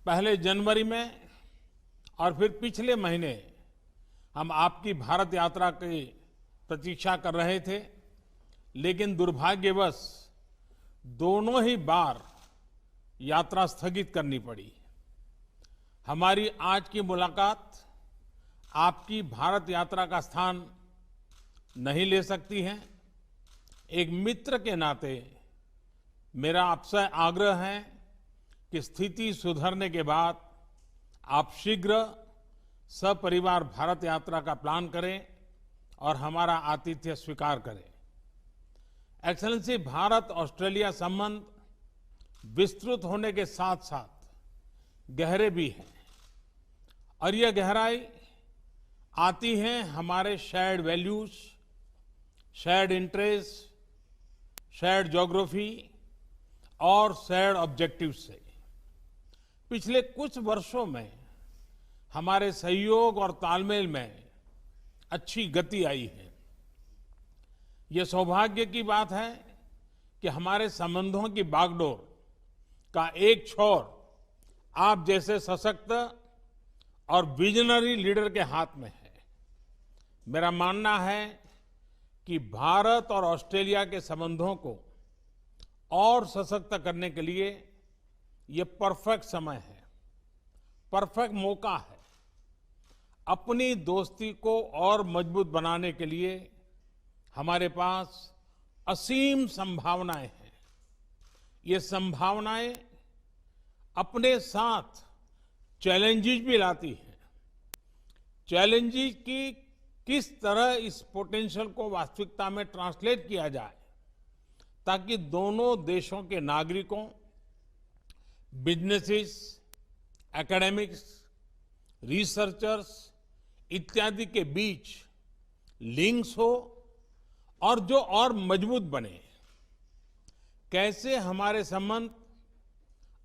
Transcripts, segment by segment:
पहले जनवरी में और फिर पिछले महीने हम आपकी भारत यात्रा की प्रतीक्षा कर रहे थे, लेकिन दुर्भाग्यवश दोनों ही बार यात्रा स्थगित करनी पड़ी। हमारी आज की मुलाकात आपकी भारत यात्रा का स्थान नहीं ले सकती है। एक मित्र के नाते मेरा आपसे आग्रह है कि स्थिति सुधरने के बाद आप शीघ्र सपरिवार भारत यात्रा का प्लान करें और हमारा आतिथ्य स्वीकार करें। एक्सेलेंसी, भारत ऑस्ट्रेलिया संबंध विस्तृत होने के साथ साथ गहरे भी हैं और यह गहराई आती है हमारे shared values, shared interest, shared geography और शेयर्ड ऑब्जेक्टिव से। पिछले कुछ वर्षों में हमारे सहयोग और तालमेल में अच्छी गति आई है। यह सौभाग्य की बात है कि हमारे संबंधों की बागडोर का एक छोर आप जैसे सशक्त और विजनरी लीडर के हाथ में है। मेरा मानना है कि भारत और ऑस्ट्रेलिया के संबंधों को और सशक्त करने के लिए ये परफेक्ट समय है, परफेक्ट मौका है। अपनी दोस्ती को और मजबूत बनाने के लिए हमारे पास असीम संभावनाएं हैं। ये संभावनाएं अपने साथ चैलेंजेस भी लाती हैं। चैलेंजेस की किस तरह इस पोटेंशियल को वास्तविकता में ट्रांसलेट किया जाए ताकि दोनों देशों के नागरिकों, बिजनेसेस, एकेडमिक्स, रिसर्चर्स इत्यादि के बीच लिंक्स हो और जो और मजबूत बने। कैसे हमारे संबंध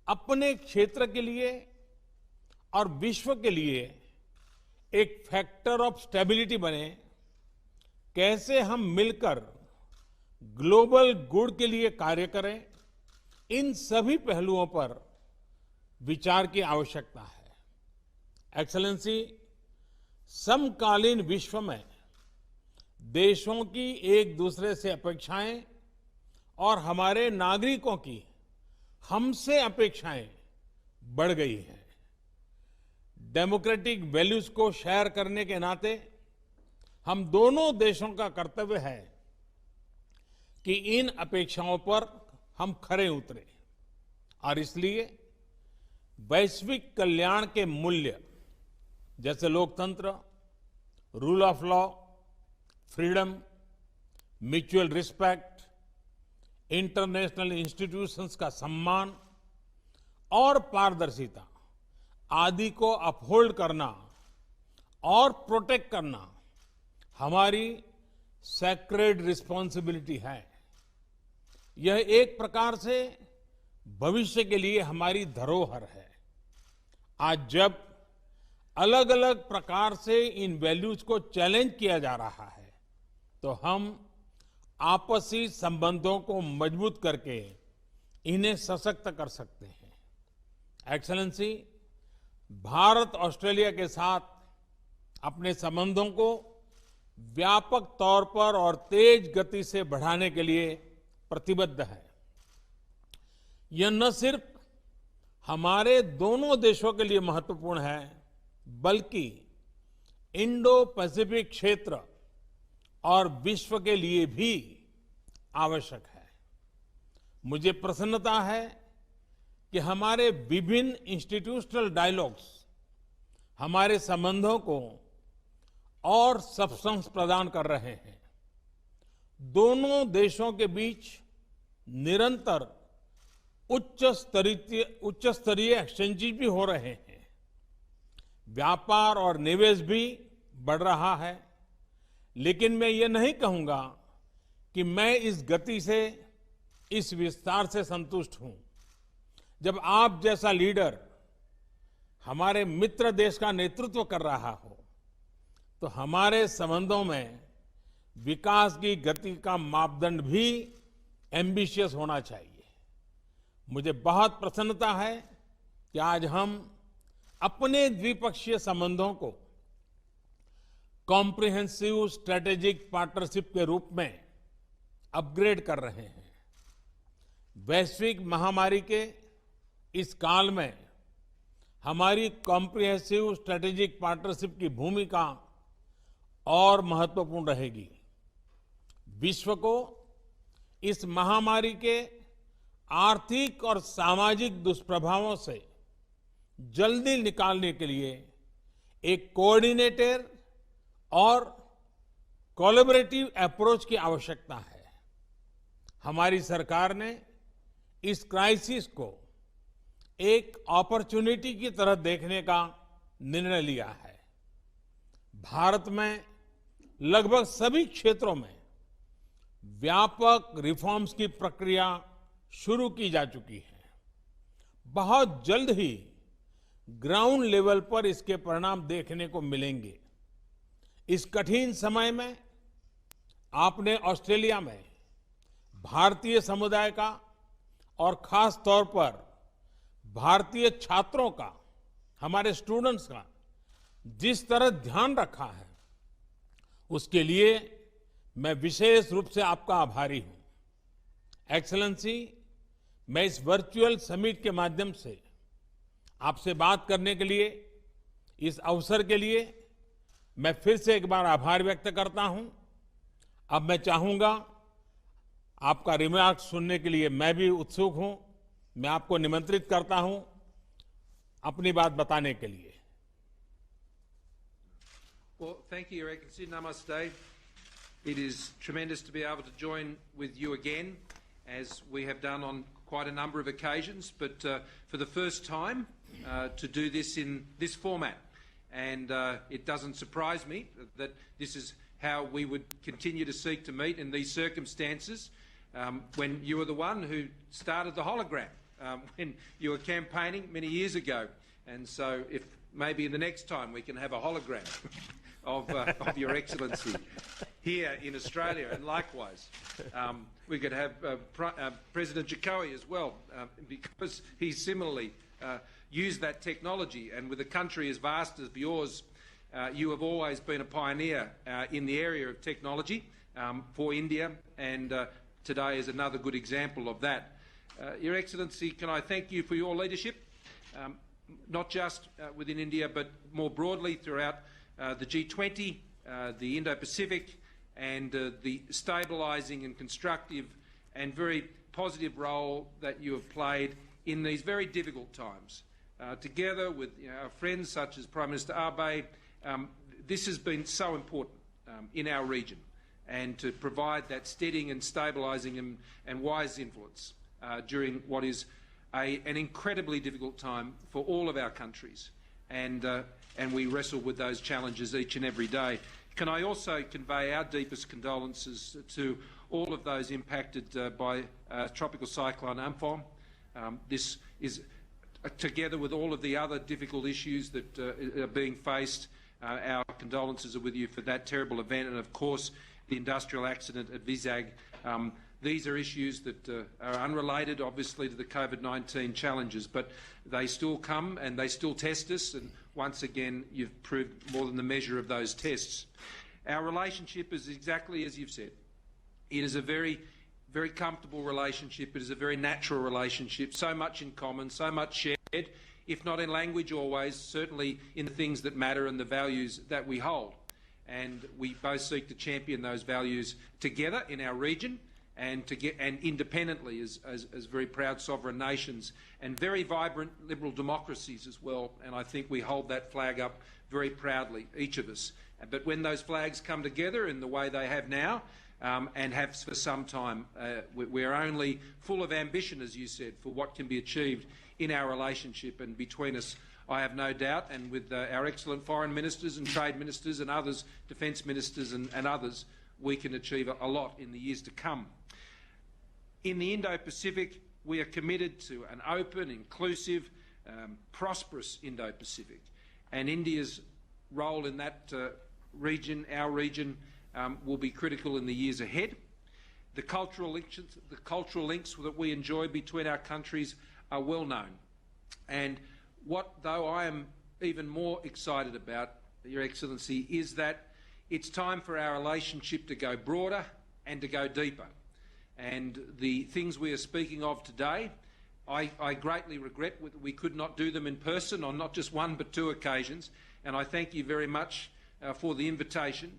अपने क्षेत्र के लिए और विश्व के लिए एक फैक्टर ऑफ स्टेबिलिटी बने। कैसे हम मिलकर ग्लोबल गुड के लिए कार्य करें, इन सभी पहलुओं पर विचार की आवश्यकता है। एक्सेलेंसी, समकालीन विश्व में देशों की एक दूसरे से अपेक्षाएं और हमारे नागरिकों की हमसे अपेक्षाएं बढ़ गई हैं। डेमोक्रेटिक वैल्यूज को शेयर करने के नाते हम दोनों देशों का कर्तव्य है कि इन अपेक्षाओं पर हम खरे उतरे और इसलिए वैश्विक कल्याण के मूल्य जैसे लोकतंत्र, rule of law, freedom, mutual respect, international institutions का सम्मान और पारदर्शिता आदि को अपहोल्ड करना और प्रोटेक्ट करना हमारी सैक्रेड रिस्पॉन्सिबिलिटी है। यह एक प्रकार से भविष्य के लिए हमारी धरोहर है। आज जब अलग अलग प्रकार से इन वैल्यूज को चैलेंज किया जा रहा है तो हम आपसी संबंधों को मजबूत करके इन्हें सशक्त कर सकते हैं। एक्सेलेंसी, भारत ऑस्ट्रेलिया के साथ अपने संबंधों को व्यापक तौर पर और तेज गति से बढ़ाने के लिए प्रतिबद्ध है। यह न सिर्फ हमारे दोनों देशों के लिए महत्वपूर्ण है बल्कि इंडो पैसिफिक क्षेत्र और विश्व के लिए भी आवश्यक है। मुझे प्रसन्नता है कि हमारे विभिन्न इंस्टीट्यूशनल डायलॉग्स हमारे संबंधों को और सब्सटेंस प्रदान कर रहे हैं। दोनों देशों के बीच निरंतर उच्च स्तरीय एक्सचेंजेस भी हो रहे हैं। व्यापार और निवेश भी बढ़ रहा है। लेकिन मैं ये नहीं कहूंगा कि मैं इस गति से, इस विस्तार से संतुष्ट हूं। जब आप जैसा लीडर हमारे मित्र देश का नेतृत्व कर रहा हो तो हमारे संबंधों में विकास की गति का मापदंड भी एम्बिशियस होना चाहिए। मुझे बहुत प्रसन्नता है कि आज हम अपने द्विपक्षीय संबंधों को कॉम्प्रिहेंसिव स्ट्रेटेजिक पार्टनरशिप के रूप में अपग्रेड कर रहे हैं। वैश्विक महामारी के इस काल में हमारी कॉम्प्रिहेंसिव स्ट्रेटेजिक पार्टनरशिप की भूमिका और महत्वपूर्ण रहेगी। विश्व को इस महामारी के आर्थिक और सामाजिक दुष्प्रभावों से जल्दी निकालने के लिए एक कोऑर्डिनेटेड और कोलैबोरेटिव अप्रोच की आवश्यकता है। हमारी सरकार ने इस क्राइसिस को एक अपॉर्चुनिटी की तरह देखने का निर्णय लिया है। भारत में लगभग सभी क्षेत्रों में व्यापक रिफॉर्म्स की प्रक्रिया शुरू की जा चुकी है। बहुत जल्द ही ग्राउंड लेवल पर इसके परिणाम देखने को मिलेंगे। इस कठिन समय में आपने ऑस्ट्रेलिया में भारतीय समुदाय का और खास तौर पर भारतीय छात्रों का, हमारे स्टूडेंट्स का जिस तरह ध्यान रखा है, उसके लिए मैं विशेष रूप से आपका आभारी हूं। एक्सेलेंसी, मैं इस वर्चुअल समिट के माध्यम से आपसे बात करने के लिए, इस अवसर के लिए मैं फिर से एक बार आभार व्यक्त करता हूं। अब मैं चाहूंगा आपका रिमार्क सुनने के लिए मैं भी उत्सुक हूं। मैं आपको निमंत्रित करता हूं अपनी बात बताने के लिए। Well, thank you, Your Excellency. Namaste. It is tremendous to be able to join with you again, as we have done on quite a number of occasions, but for the first time to do this in this format. And it doesn't surprise me that this is how we would continue to seek to meet in these circumstances, when you were the one who started the hologram, when you were campaigning many years ago. And so if maybe the next time we can have a hologram of Your Excellency here in Australia, and likewise we could have President Jokowi as well, because he similarly used that technology. And with a country as vast as yours, you have always been a pioneer in the area of technology for India, and today is another good example of that. Your Excellency, can I thank you for your leadership, not just within India, but more broadly throughout the G20, the Indo-Pacific, and the stabilising and constructive and very positive role that you have played in these very difficult times. Together with our friends such as Prime Minister Abe, this has been so important in our region, and to provide that steadying and stabilising and wise influence during what is an incredibly difficult time for all of our countries, and we wrestle with those challenges each and every day. Can I also convey our deepest condolences to all of those impacted by Tropical Cyclone Amphan. This is, together with all of the other difficult issues that are being faced, our condolences are with you for that terrible event, and of course the industrial accident at Vizag. These are issues that are unrelated, obviously, to the COVID-19 challenges, but they still come and they still test us, and once again you've proved more than the measure of those tests. Our relationship is exactly as you've said. It is a very, very comfortable relationship. It is a very natural relationship, so much in common, so much shared, if not in language always, certainly in the things that matter and the values that we hold. And we both seek to champion those values together in our region, and independently as very proud sovereign nations and very vibrant liberal democracies as well. And I think we hold that flag up very proudly, each of us. But when those flags come together in the way they have now, and have for some time, we're only full of ambition, as you said, for what can be achieved in our relationship. And between us, I have no doubt, and with our excellent foreign ministers and trade ministers and others, defence ministers and others, we can achieve a lot in the years to come. In the Indo-Pacific, we are committed to an open, inclusive, prosperous Indo-Pacific. And India's role in that region, our region, will be critical in the years ahead. The cultural links that we enjoy between our countries are well known. And though I am even more excited about, Your Excellency, is that it's time for our relationship to go broader and to go deeper. And the things we are speaking of today, I greatly regret that we could not do them in person on not just one but two occasions. And I thank you very much for the invitation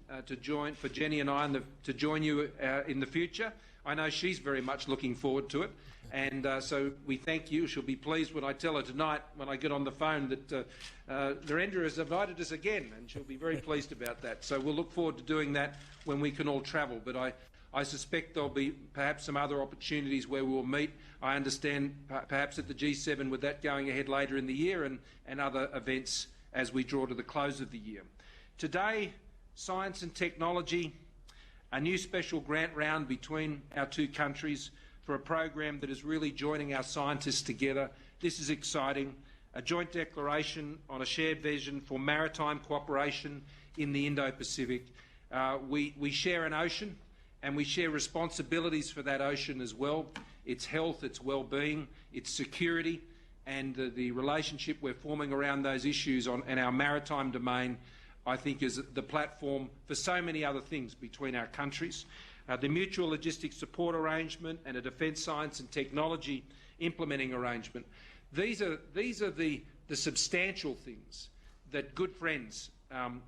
for Jenny and I to join you in the future. I know she's very much looking forward to it. And so we thank you. She'll be pleased when I tell her tonight, when I get on the phone, that Narendra has invited us again, and she'll be very pleased about that. So we'll look forward to doing that when we can all travel. But I suspect there'll be perhaps some other opportunities where we'll meet. I understand perhaps at the G7 with that going ahead later in the year, and other events as we draw to the close of the year. Today, science and technology, a new special grant round between our two countries for a program that is really joining our scientists together. This is exciting. A joint declaration on a shared vision for maritime cooperation in the Indo-Pacific. We share an ocean, and we share responsibilities for that ocean as well. Its health, its well-being, its security, and the relationship we're forming around those issues in our maritime domain, I think, is the platform for so many other things between our countries. The mutual logistics support arrangement and a defence science and technology implementing arrangement. These are the substantial things that good friends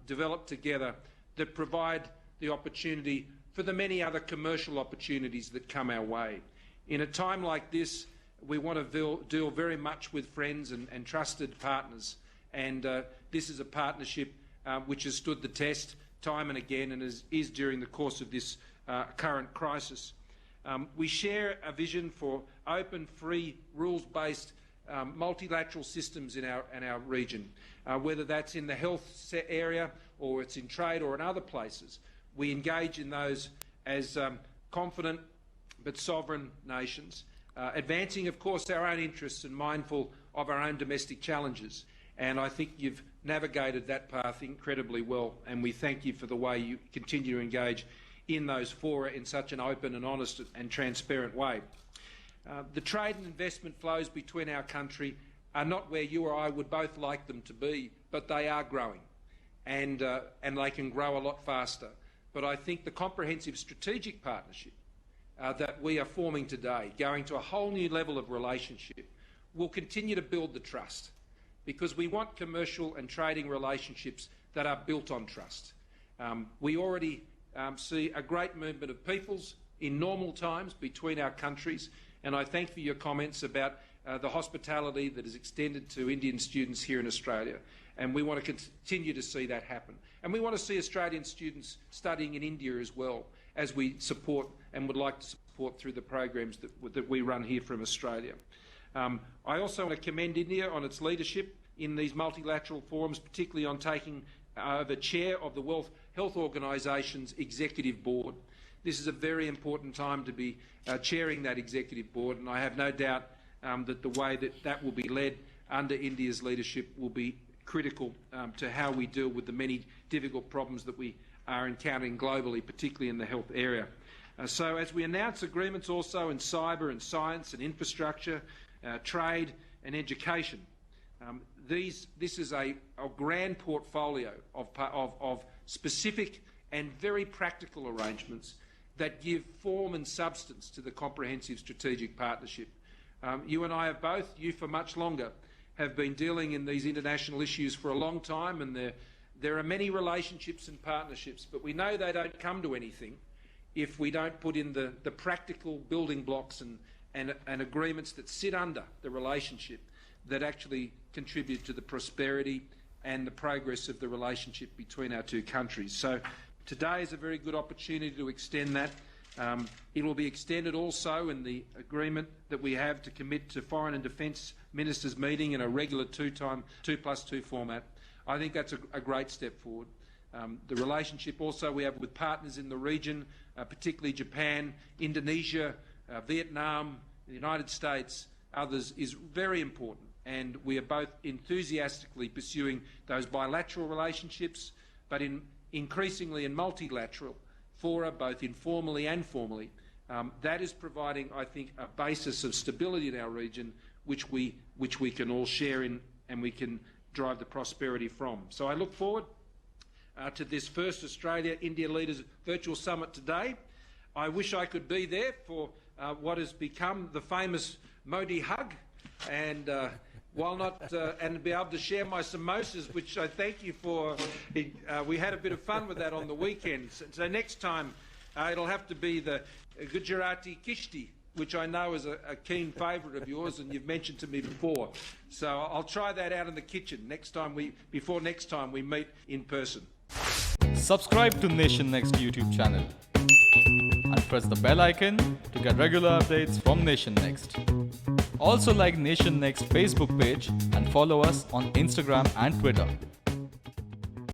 develop together that provide the opportunity for the many other commercial opportunities that come our way. In a time like this, we want to deal very much with friends and trusted partners, and this is a partnership which has stood the test time and again, and is during the course of this current crisis. We share a vision for open, free, rules-based multilateral systems in our region, whether that's in the health area or it's in trade or in other places. We engage in those as confident but sovereign nations, advancing, of course, our own interests and mindful of our own domestic challenges. And I think you've navigated that path incredibly well, and we thank you for the way you continue to engage in those fora in such an open and honest and transparent way. The trade and investment flows between our country are not where you or I would both like them to be, but they are growing, and they can grow a lot faster. But I think the comprehensive strategic partnership that we are forming today, going to a whole new level of relationship, will continue to build the trust, because we want commercial and trading relationships that are built on trust. We already see a great movement of peoples in normal times between our countries, and I thank for your comments about the hospitality that is extended to Indian students here in Australia, and we want to continue to see that happen. And we want to see Australian students studying in India as well, as we support and would like to support through the programs that we run here from Australia. I also want to commend India on its leadership in these multilateral forums, particularly on taking over chair of the World Health Organisation's executive board. This is a very important time to be chairing that executive board, and I have no doubt that the way that will be led under India's leadership will be critical to how we deal with the many difficult problems that we are encountering globally, particularly in the health area. So as we announce agreements also in cyber and science and infrastructure, trade and education, this is a grand portfolio of specific and very practical arrangements that give form and substance to the comprehensive strategic partnership. You and I have both, you for much longer, have been dealing in these international issues for a long time, and there are many relationships and partnerships, but we know they don't come to anything if we don't put in the practical building blocks and agreements that sit under the relationship that actually contribute to the prosperity and the progress of the relationship between our two countries. So today is a very good opportunity to extend that. It will be extended also in the agreement that we have to commit to Foreign and Defence Ministers meeting in a regular 2+2 format. I think that's a great step forward. The relationship also we have with partners in the region, particularly Japan, Indonesia, Vietnam, the United States, others, is very important, and we are both enthusiastically pursuing those bilateral relationships, but increasingly in multilateral fora, both informally and formally. That is providing, I think, a basis of stability in our region which we can all share in, and we can drive the prosperity from. So I look forward to this first Australia-India Leaders Virtual Summit today. I wish I could be there for what has become the famous Modi hug, and while not, and be able to share my samosas, which I thank you for. We had a bit of fun with that on the weekend. So next time, it'll have to be the Gujarati Kishti, which I know is a keen favourite of yours, and you've mentioned to me before. So I'll try that out in the kitchen before next time we meet in person. Subscribe to Nation Next YouTube channel and press the bell icon to get regular updates from Nation Next. Also like Nation Next Facebook page and follow us on Instagram and Twitter.